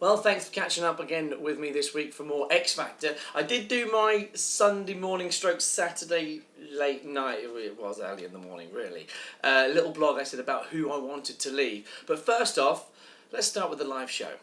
Well, thanks for catching up again with me this week for more X Factor. I did do my Sunday morning stroke Saturday late night, it was early in the morning really, little blog I said about who I wanted to leave. But first off, let's start with the live show.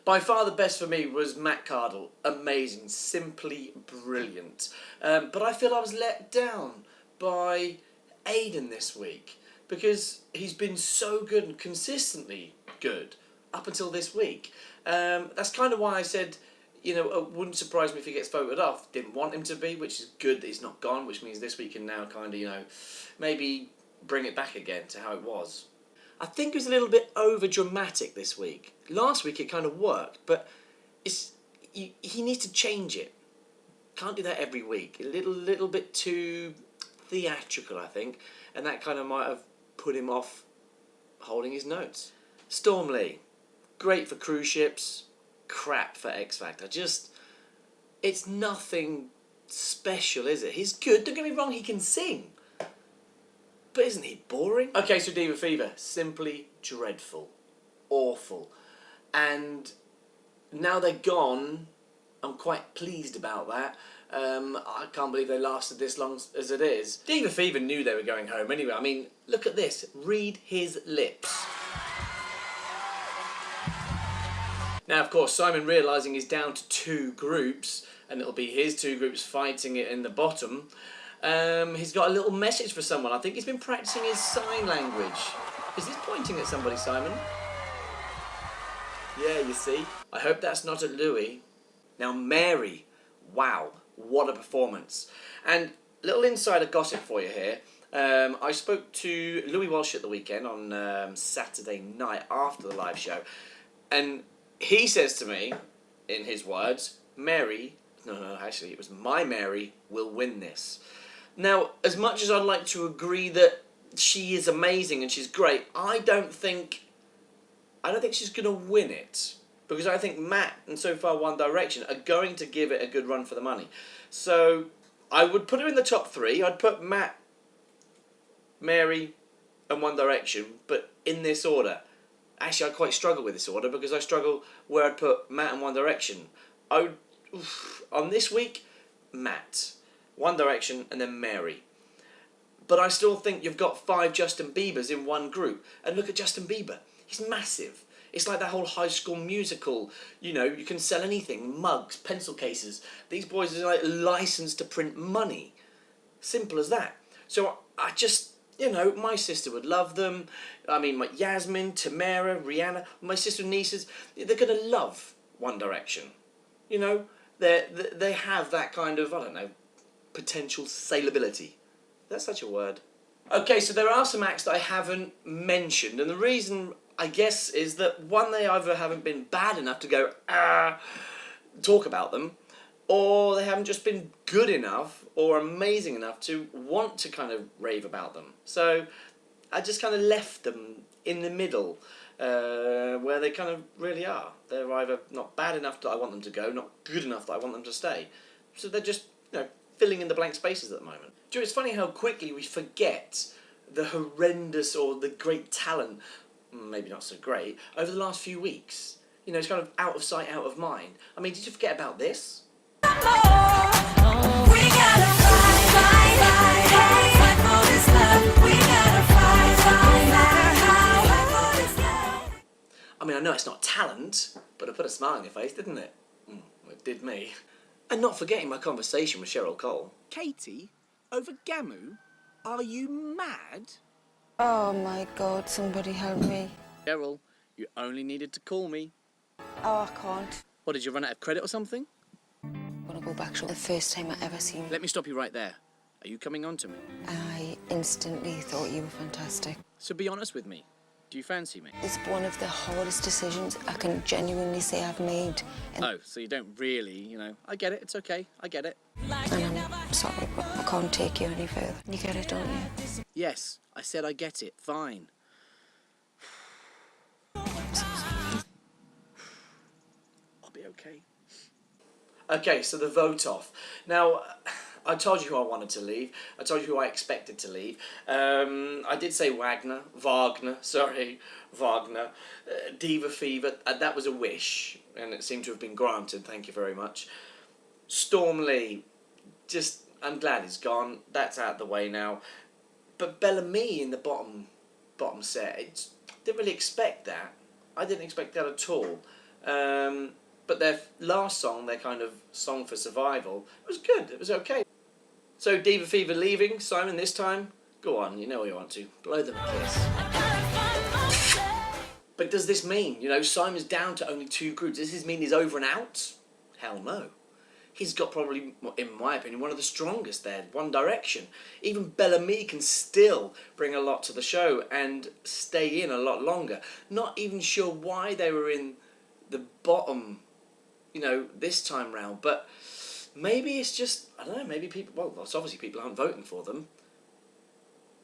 By far the best for me was Matt Cardle. Amazing, simply brilliant. But I feel I was let down by Aidan this week because he's been so good and consistently good up until this week. That's kind of why I said, you know, it wouldn't surprise me if he gets voted off. Didn't want him to be, which is good that he's not gone, which means this week can now kind of, you know, maybe bring it back again to how it was. I think it was a little bit over dramatic this week. Last week it kind of worked, but he needs to change it. Can't do that every week. A little bit too theatrical, I think, and that kind of might have put him off holding his notes. Storm Lee. Great for cruise ships, crap for X Factor. It's nothing special, is it? He's good, don't get me wrong, he can sing. But isn't he boring? Okay, so Diva Fever, simply dreadful. Awful. And now they're gone, I'm quite pleased about that. I can't believe they lasted this long as it is. Diva Fever knew they were going home anyway. I mean, look at this. Read his lips. Now, of course, Simon realising he's down to 2 groups, and it'll be his 2 groups fighting it in the bottom, he's got a little message for someone. I think he's been practising his sign language. Is this pointing at somebody, Simon? Yeah, you see. I hope that's not at Louis. Now, Mary. Wow, what a performance. And little insider gossip for you here. I spoke to Louis Walsh at the weekend on Saturday night after the live show, and he says to me, in his words, actually it was my Mary will win this. Now, as much as I'd like to agree that she is amazing and she's great, I don't think she's going to win it. Because I think Matt and so far One Direction are going to give it a good run for the money. So I would put her in the top 3. I'd put Matt, Mary and One Direction, but in this order. Actually, I quite struggle with this order because I struggle where I'd put Matt and One Direction. On this week, Matt, One Direction, and then Mary. But I still think you've got 5 Justin Biebers in one group. And look at Justin Bieber. He's massive. It's like that whole High School Musical. You know, you can sell anything. Mugs, pencil cases. These boys are like licensed to print money. Simple as that. So I just... You know, my sister would love them. I mean, my Yasmin, Tamara, Rihanna, my sister and nieces, they're going to love One Direction. You know, they have that kind of, I don't know, potential saleability. That's such a word. Okay, so there are some acts that I haven't mentioned, and the reason, I guess, is that one, they either haven't been bad enough to go, talk about them, or they haven't just been good enough or amazing enough to want to kind of rave about them. So I just kind of left them in the middle, where they kind of really are. They're either not bad enough that I want them to go, not good enough that I want them to stay. So they're just, you know, filling in the blank spaces at the moment. Do you know, it's funny how quickly we forget the horrendous or the great talent, maybe not so great, over the last few weeks. You know, it's kind of out of sight, out of mind. I mean, did you forget about this? I mean, I know it's not talent, but it put a smile on your face, didn't it? It did me. And not forgetting my conversation with Cheryl Cole. Katie, over Gamu? Are you mad? Oh my God, somebody help me. Cheryl, you only needed to call me. Oh, I can't. What, did you run out of credit or something? I'm gonna go back to the first time I ever seen you. Let me stop you right there. Are you coming on to me? I instantly thought you were fantastic. So be honest with me. Do you fancy me? It's one of the hardest decisions I can genuinely say I've made. Oh, so you don't really, you know. I get it, it's okay, I get it. And I'm sorry, but I can't take you any further. You get it, don't you? Yes, I said I get it, fine. I'm so sorry. I'll be okay. Okay, so the vote off. Now, I told you who I wanted to leave. I told you who I expected to leave. I did say Wagner. Diva Fever. That was a wish, and it seemed to have been granted. Thank you very much. Storm Lee. Just, I'm glad he's gone. That's out the way now. But Bellamy in the bottom set. Didn't really expect that. I didn't expect that at all. But their last song, their kind of song for survival, it was good. It was okay. So Diva Fever leaving. Simon, this time, go on. You know what you want to. Blow them a kiss. But does this mean, Simon's down to only 2 groups? Does this mean he's over and out? Hell no. He's got probably, in my opinion, one of the strongest there, One Direction. Even Bellamy can still bring a lot to the show and stay in a lot longer. Not even sure why they were in the bottom, this time round. But maybe it's just, I don't know, maybe people, well, it's obviously people aren't voting for them.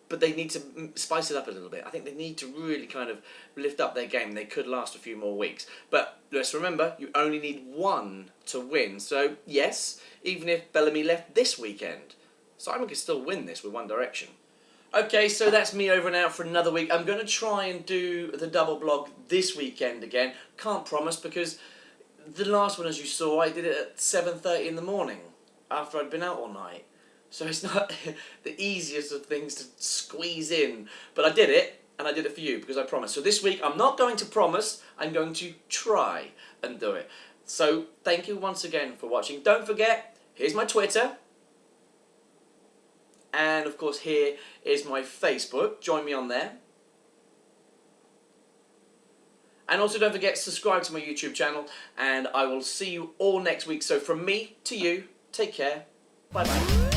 But they need to spice it up a little bit. I think they need to really kind of lift up their game. They could last a few more weeks. But let's remember, you only need 1 to win. So, yes, even if Bellamy left this weekend, Simon could still win this with One Direction. Okay, so that's me over and out for another week. I'm going to try and do the double blog this weekend again. Can't promise, because the last one, as you saw, I did it at 7:30 in the morning after I'd been out all night. So it's not the easiest of things to squeeze in. But I did it, and I did it for you, because I promised. So this week, I'm not going to promise, I'm going to try and do it. So thank you once again for watching. Don't forget, here's my Twitter. And of course, here is my Facebook. Join me on there. And also don't forget, subscribe to my YouTube channel. And I will see you all next week. So from me to you, take care. Bye-bye.